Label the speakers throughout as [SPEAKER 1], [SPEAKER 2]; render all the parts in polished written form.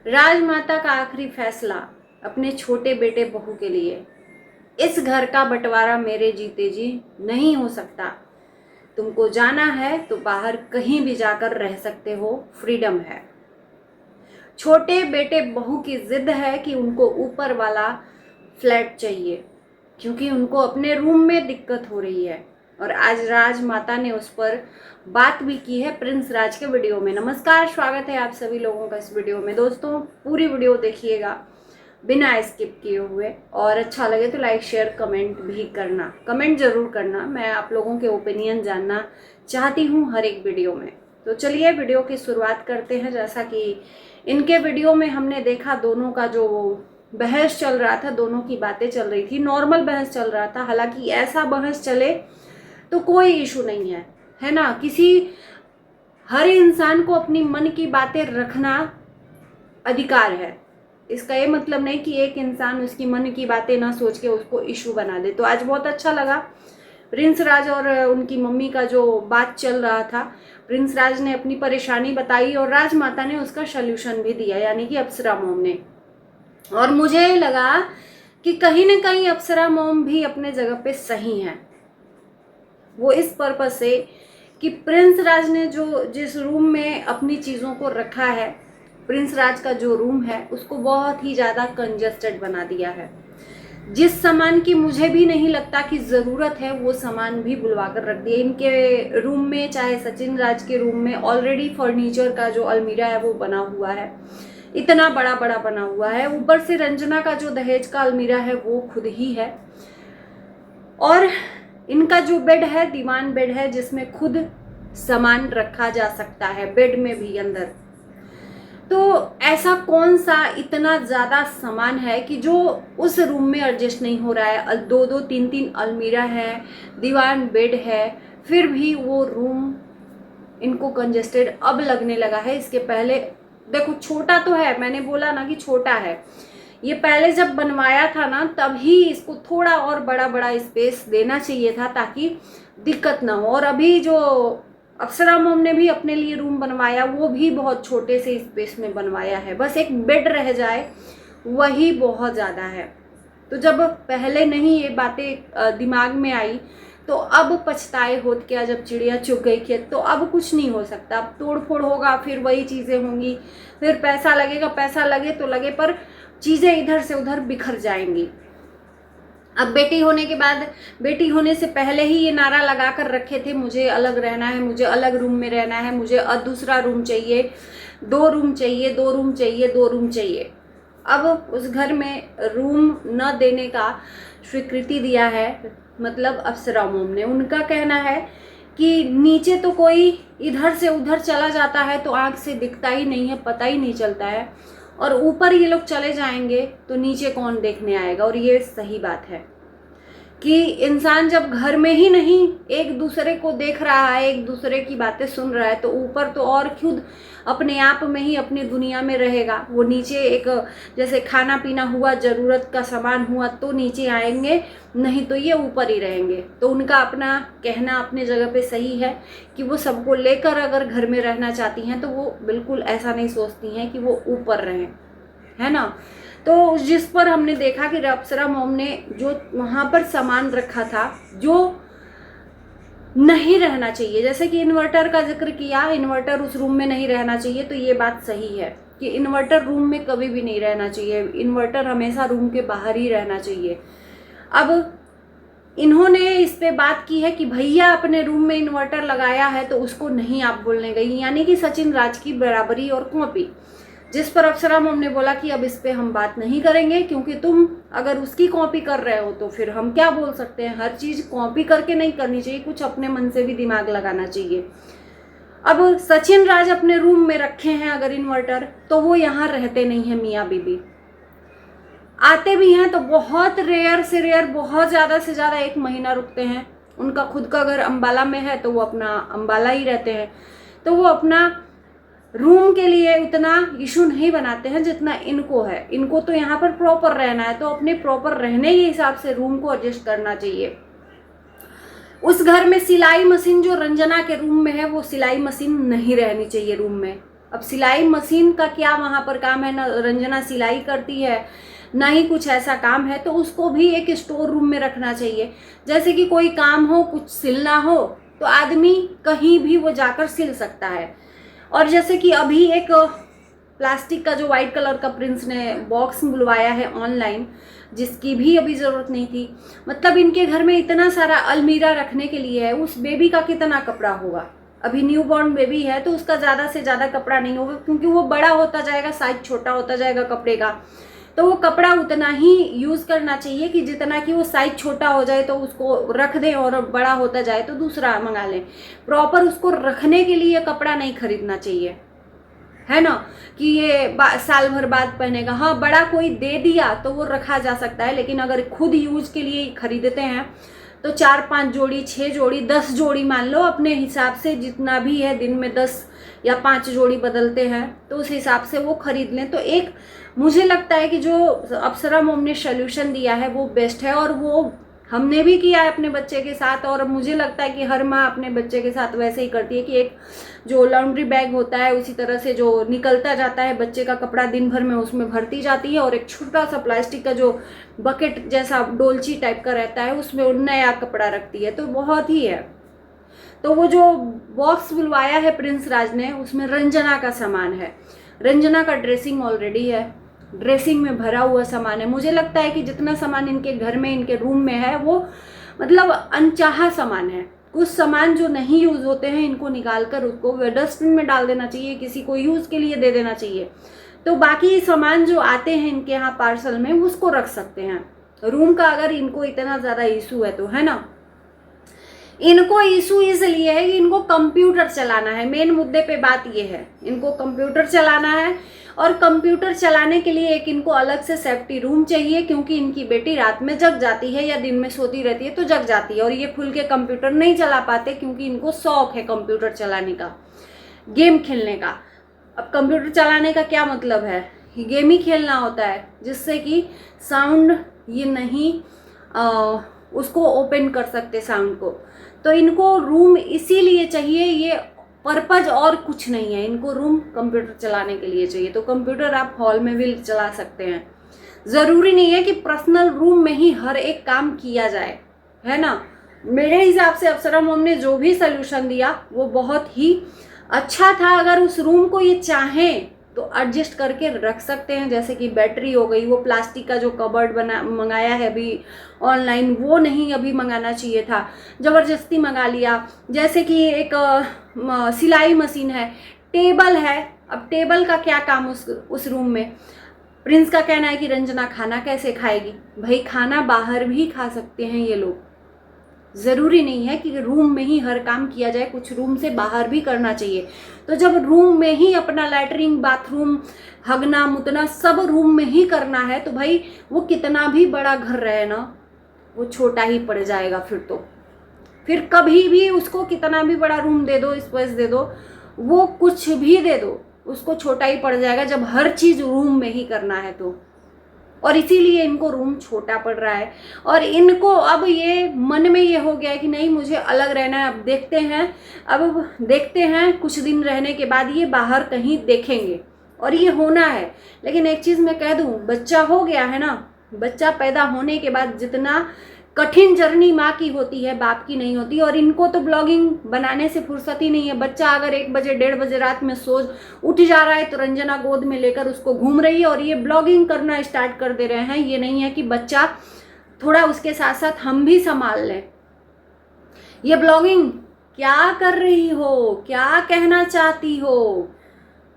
[SPEAKER 1] राजमाता का आखिरी फैसला अपने छोटे बेटे बहू के लिए। इस घर का बंटवारा मेरे जीते जी नहीं हो सकता। तुमको जाना है तो बाहर कहीं भी जाकर रह सकते हो, फ्रीडम है। छोटे बेटे बहू की जिद है कि उनको ऊपर वाला फ्लैट चाहिए क्योंकि उनको अपने रूम में दिक्कत हो रही है। और आज राजमाता ने उस पर बात भी की है प्रिंस राज के वीडियो में। नमस्कार, स्वागत है आप सभी लोगों का इस वीडियो में। दोस्तों, पूरी वीडियो देखिएगा बिना स्किप किए हुए, और अच्छा लगे तो लाइक शेयर कमेंट भी करना। कमेंट जरूर करना, मैं आप लोगों के ओपिनियन जानना चाहती हूँ हर एक वीडियो में। तो चलिए वीडियो की शुरुआत करते हैं। जैसा कि इनके वीडियो में हमने देखा, दोनों का जो बहस चल रहा था, दोनों की बातें चल रही थी, नॉर्मल बहस चल रहा था। हालांकि ऐसा बहस चले तो कोई इशू नहीं है, है ना। हर इंसान को अपनी मन की बातें रखना अधिकार है। इसका ये मतलब नहीं कि एक इंसान उसकी मन की बातें ना सोच के उसको इशू बना दे। तो आज बहुत अच्छा लगा प्रिंस राज और उनकी मम्मी का जो बात चल रहा था। प्रिंस राज ने अपनी परेशानी बताई और राजमाता ने उसका सल्यूशन भी दिया, यानी कि अप्सरा मॉम ने। और मुझे लगा कि कहीं ना कहीं अप्सरा मॉम भी अपने जगह पे सही है। वो इस पर्पज से कि प्रिंस राज ने जिस रूम में अपनी चीज़ों को रखा है, प्रिंस राज का जो रूम है उसको बहुत ही ज़्यादा कंजस्टेड बना दिया है। जिस सामान की मुझे भी नहीं लगता कि ज़रूरत है वो सामान भी बुलवा कर रख दिया इनके रूम में। चाहे सचिन राज के रूम में ऑलरेडी फर्नीचर का जो अलमीरा है वो बना हुआ है, इतना बड़ा बड़ा बना हुआ है। ऊपर से रंजना का जो दहेज का अलमीरा है वो खुद ही है। और इनका जो बेड है, दीवान बेड है, जिसमें खुद सामान रखा जा सकता है, बेड में भी अंदर। तो ऐसा कौन सा इतना ज़्यादा सामान है कि जो उस रूम में एडजस्ट नहीं हो रहा है। दो दो तीन तीन अलमीरा है, दीवान बेड है, फिर भी वो रूम इनको कंजेस्टेड अब लगने लगा है। इसके पहले देखो, छोटा तो है, मैंने बोला ना कि छोटा है। ये पहले जब बनवाया था ना, तभी इसको थोड़ा और बड़ा बड़ा स्पेस देना चाहिए था ताकि दिक्कत ना हो। और अभी जो अप्सरा मोम ने भी अपने लिए रूम बनवाया, वो भी बहुत छोटे से स्पेस में बनवाया है। बस एक बेड रह जाए वही बहुत ज़्यादा है। तो जब पहले नहीं ये बातें दिमाग में आई तो अब पछताए होत क्या, जब चिड़िया चुग गई खेत। तो अब कुछ नहीं हो सकता, अब तोड़ फोड़ होगा, फिर वही चीज़ें होंगी, फिर पैसा लगेगा। पैसा लगे तो लगे, पर चीज़ें इधर से उधर बिखर जाएंगी। अब बेटी होने के बाद, बेटी होने से पहले ही ये नारा लगा कर रखे थे, मुझे अलग रहना है, मुझे अलग रूम में रहना है, मुझे दूसरा रूम चाहिए, 2 रूम चाहिए, 2 रूम चाहिए, 2 रूम चाहिए। अब उस घर में रूम न देने का स्वीकृति दिया है, मतलब अप्सरा मोम ने। उनका कहना है कि नीचे तो कोई इधर से उधर चला जाता है तो आंख से दिखता ही नहीं है, पता ही नहीं चलता है, और ऊपर ये लोग चले जाएंगे तो नीचे कौन देखने आएगा। और ये सही बात है कि इंसान जब घर में ही नहीं एक दूसरे को देख रहा है, एक दूसरे की बातें सुन रहा है, तो ऊपर तो और खुद अपने आप में ही अपनी दुनिया में रहेगा। वो नीचे एक, जैसे खाना पीना हुआ, ज़रूरत का सामान हुआ तो नीचे आएंगे, नहीं तो ये ऊपर ही रहेंगे। तो उनका अपना कहना अपने जगह पे सही है कि वो सबको लेकर अगर घर में रहना चाहती हैं तो वो बिल्कुल ऐसा नहीं सोचती हैं कि वो ऊपर रहें, है ना। तो जिस पर हमने देखा कि अप्सरा मोम ने जो वहाँ पर सामान रखा था जो नहीं रहना चाहिए, जैसे कि इन्वर्टर का जिक्र किया, इन्वर्टर उस रूम में नहीं रहना चाहिए। तो ये बात सही है कि इन्वर्टर रूम में कभी भी नहीं रहना चाहिए, इन्वर्टर हमेशा रूम के बाहर ही रहना चाहिए। अब इन्होंने इस पे बात की है कि भैया अपने रूम में इन्वर्टर लगाया है तो उसको नहीं आप बोलने गई, यानी कि सचिन राज की बराबरी और कॉपी। जिस पर अप्सरा मोम ने बोला कि अब इस पे हम बात नहीं करेंगे, क्योंकि तुम अगर उसकी कॉपी कर रहे हो तो फिर हम क्या बोल सकते हैं। हर चीज़ कॉपी करके नहीं करनी चाहिए, कुछ अपने मन से भी दिमाग लगाना चाहिए। अब सचिन राज अपने रूम में रखे हैं अगर इन्वर्टर, तो वो यहाँ रहते नहीं हैं मियाँ बीबी। आते भी हैं तो बहुत रेयर से रेयर, बहुत ज़्यादा से ज़्यादा 1 महीना रुकते हैं। उनका खुद का घर अंबाला में है तो वो अपना अंबाला ही रहते हैं। तो वो अपना रूम के लिए उतना इशू नहीं बनाते हैं जितना इनको है। इनको तो यहाँ पर प्रॉपर रहना है, तो अपने प्रॉपर रहने के हिसाब से रूम को एडजस्ट करना चाहिए। उस घर में सिलाई मशीन जो रंजना के रूम में है, वो सिलाई मशीन नहीं रहनी चाहिए रूम में। अब सिलाई मशीन का क्या वहाँ पर काम है, ना रंजना सिलाई करती है ना ही कुछ ऐसा काम है, तो उसको भी एक स्टोर रूम में रखना चाहिए। जैसे कि कोई काम हो, कुछ सिलना हो, तो आदमी कहीं भी वो जाकर सिल सकता है। और जैसे कि अभी एक प्लास्टिक का जो वाइट कलर का प्रिंस ने बॉक्स बुलवाया है ऑनलाइन, जिसकी भी अभी ज़रूरत नहीं थी। मतलब इनके घर में इतना सारा अलमीरा रखने के लिए है, उस बेबी का कितना कपड़ा होगा। अभी न्यूबॉर्न बेबी है तो उसका ज़्यादा से ज़्यादा कपड़ा नहीं होगा, क्योंकि वो बड़ा होता जाएगा, साइज छोटा होता जाएगा कपड़े का, तो वो कपड़ा उतना ही यूज़ करना चाहिए कि जितना कि वो साइज छोटा हो जाए तो उसको रख दें, और बड़ा होता जाए तो दूसरा मंगा लें। प्रॉपर उसको रखने के लिए कपड़ा नहीं खरीदना चाहिए, है ना, कि ये साल भर बाद पहनेगा। हाँ, बड़ा कोई दे दिया तो वो रखा जा सकता है, लेकिन अगर खुद यूज के लिए खरीदते हैं तो 4-5 जोड़ी, 6 जोड़ी, 10 जोड़ी मान लो, अपने हिसाब से जितना भी है, दिन में 10 या 5 जोड़ी बदलते हैं तो उस हिसाब से वो खरीद लें। तो एक मुझे लगता है कि जो अप्सरा मोम ने सोल्यूशन दिया है वो बेस्ट है, और वो हमने भी किया है अपने बच्चे के साथ, और मुझे लगता है कि हर माँ अपने बच्चे के साथ वैसे ही करती है कि एक जो लॉन्ड्री बैग होता है उसी तरह से जो निकलता जाता है बच्चे का कपड़ा दिन भर में, उसमें भरती जाती है, और एक छोटा सा प्लास्टिक का जो बकेट जैसा डोलची टाइप का रहता है उसमें नया कपड़ा रखती है। तो बहुत ही है। तो वो जो बॉक्स बुलवाया है प्रिंस राज ने, उसमें रंजना का सामान है। रंजना का ड्रेसिंग ऑलरेडी है, ड्रेसिंग में भरा हुआ सामान है। मुझे लगता है कि जितना सामान इनके घर में, इनके रूम में है, वो मतलब अनचाहा सामान है। कुछ सामान जो नहीं यूज़ होते हैं इनको निकाल कर उसको डस्टबिन में डाल देना चाहिए, किसी को यूज़ के लिए दे देना चाहिए। तो बाकी सामान जो आते हैं इनके यहाँ पार्सल में, उसको रख सकते हैं। रूम का अगर इनको इतना ज़्यादा इशू है तो, है ना। इनको इशू इसलिए है कि इनको कंप्यूटर चलाना है। मेन मुद्दे पे बात ये है, इनको कंप्यूटर चलाना है, और कंप्यूटर चलाने के लिए एक इनको अलग से सेफ्टी रूम चाहिए, क्योंकि इनकी बेटी रात में जग जाती है या दिन में सोती रहती है तो जग जाती है, और ये खुल के कंप्यूटर नहीं चला पाते, क्योंकि इनको शौक है कंप्यूटर चलाने का, गेम खेलने का। अब कंप्यूटर चलाने का क्या मतलब है, गेम ही खेलना होता है, जिससे कि साउंड ये नहीं उसको ओपन कर सकते साउंड को। तो इनको रूम इसीलिए चाहिए, ये पर्पज और कुछ नहीं है, इनको रूम कंप्यूटर चलाने के लिए चाहिए। तो कंप्यूटर आप हॉल में भी चला सकते हैं, ज़रूरी नहीं है कि पर्सनल रूम में ही हर एक काम किया जाए, है ना। मेरे हिसाब से अप्सरा मोम ने जो भी सोल्यूशन दिया वो बहुत ही अच्छा था। अगर उस रूम को ये चाहें तो एडजस्ट करके रख सकते हैं, जैसे कि बैटरी हो गई, वो प्लास्टिक का जो कबर्ड मंगाया है अभी ऑनलाइन, वो नहीं अभी मंगाना चाहिए था, ज़बरदस्ती मंगा लिया। जैसे कि एक सिलाई मशीन है, टेबल है। अब टेबल का क्या काम उस रूम में। प्रिंस का कहना है कि रंजना खाना कैसे खाएगी। भाई खाना बाहर भी खा सकते हैं ये लोग, ज़रूरी नहीं है कि रूम में ही हर काम किया जाए, कुछ रूम से बाहर भी करना चाहिए। तो जब रूम में ही अपना लैट्रिन, बाथरूम, हगना मुतना सब रूम में ही करना है, तो भाई वो कितना भी बड़ा घर रहे ना, वो छोटा ही पड़ जाएगा। फिर कभी भी उसको कितना भी बड़ा रूम दे दो, स्पेस दे दो, वो कुछ भी दे दो, उसको छोटा ही पड़ जाएगा जब हर चीज़ रूम में ही करना है तो। और इसीलिए इनको रूम छोटा पड़ रहा है, और इनको अब ये मन में ये हो गया है कि नहीं मुझे अलग रहना है। अब देखते हैं कुछ दिन रहने के बाद ये बाहर कहीं देखेंगे, और ये होना है। लेकिन एक चीज़ मैं कह दूँ, बच्चा हो गया है ना, बच्चा पैदा होने के बाद जितना कठिन जर्नी माँ की होती है, बाप की नहीं होती। और इनको तो ब्लॉगिंग बनाने से फुर्सत ही नहीं है। बच्चा अगर 1 बजे 1:30 बजे रात में उठ जा रहा है तो रंजना गोद में लेकर उसको घूम रही है, और ये ब्लॉगिंग करना स्टार्ट कर दे रहे हैं। ये नहीं है कि बच्चा थोड़ा उसके साथ साथ हम भी संभाल लें। ये ब्लॉगिंग क्या कर रही हो, क्या कहना चाहती हो,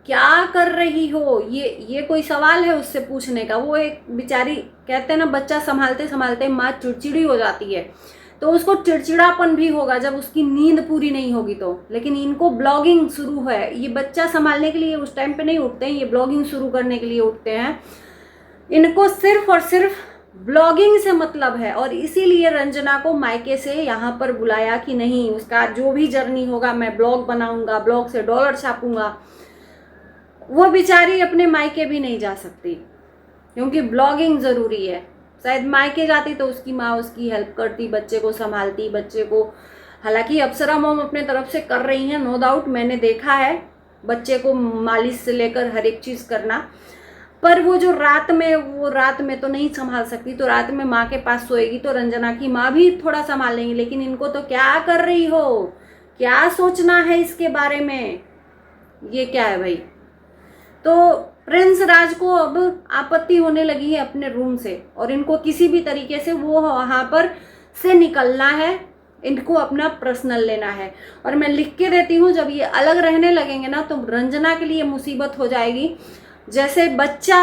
[SPEAKER 1] क्या कर रही हो, ये कोई सवाल है उससे पूछने का। वो एक बेचारी, कहते हैं ना बच्चा संभालते संभालते माँ चिड़चिड़ी हो जाती है, तो उसको चिड़चिड़ापन भी होगा जब उसकी नींद पूरी नहीं होगी तो। लेकिन इनको ब्लॉगिंग शुरू है, ये बच्चा संभालने के लिए उस टाइम पे नहीं उठते हैं, ये ब्लॉगिंग शुरू करने के लिए उठते हैं। इनको सिर्फ और सिर्फ ब्लॉगिंग से मतलब है, और इसीलिए रंजना को मायके से यहाँ पर बुलाया कि नहीं, उसका जो भी जर्नी होगा मैं ब्लॉग बनाऊंगा, ब्लॉग से डॉलर छापूंगा। वो बेचारी अपने मायके भी नहीं जा सकती, क्योंकि ब्लॉगिंग ज़रूरी है। शायद मायके जाती तो उसकी माँ उसकी हेल्प करती, बच्चे को संभालती, बच्चे को। हालांकि अप्सरा मोम अपने तरफ से कर रही हैं, नो डाउट, मैंने देखा है, बच्चे को मालिश से लेकर हर एक चीज़ करना। पर वो जो रात में तो नहीं संभाल सकती, तो रात में माँ के पास सोएगी तो रंजना की माँ भी थोड़ा संभाल लेंगी। लेकिन इनको तो क्या कर रही हो, क्या सोचना है इसके बारे में, ये क्या है भाई। तो प्रिंस राज को अब आपत्ति होने लगी है अपने रूम से, और इनको किसी भी तरीके से वो वहाँ पर से निकलना है, इनको अपना पर्सनल लेना है। और मैं लिख के देती हूँ, जब ये अलग रहने लगेंगे ना तो रंजना के लिए मुसीबत हो जाएगी। जैसे बच्चा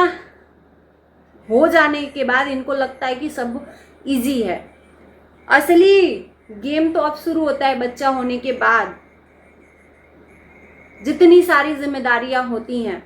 [SPEAKER 1] हो जाने के बाद इनको लगता है कि सब इजी है, असली गेम तो अब शुरू होता है बच्चा होने के बाद। जितनी सारी जिम्मेदारियां होती हैं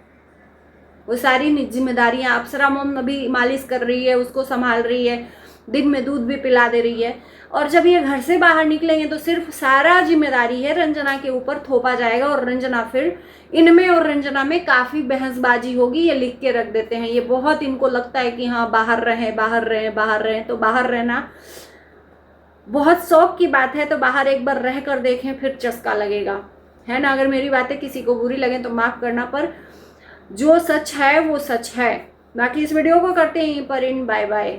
[SPEAKER 1] वो सारी जिम्मेदारियां, अप्सरा मॉम अभी मालिश कर रही है, उसको संभाल रही है, दिन में दूध भी पिला दे रही है। और जब ये घर से बाहर निकलेंगे तो सिर्फ सारा जिम्मेदारी है रंजना के ऊपर थोपा जाएगा, और रंजना फिर इनमें और रंजना में काफ़ी बहसबाजी होगी। ये लिख के रख देते हैं। ये बहुत इनको लगता है कि हाँ बाहर रहें बाहर रहें बाहर रहें, तो बाहर रहना बहुत शौक की बात है, तो बाहर एक बार रह कर देखें, फिर चस्का लगेगा, है ना। अगर मेरी बातें किसी को बुरी लगे तो माफ़ करना, पर जो सच है वो सच है। बाकी इस वीडियो को करते हैं यहीं पर इन, बाय बाय।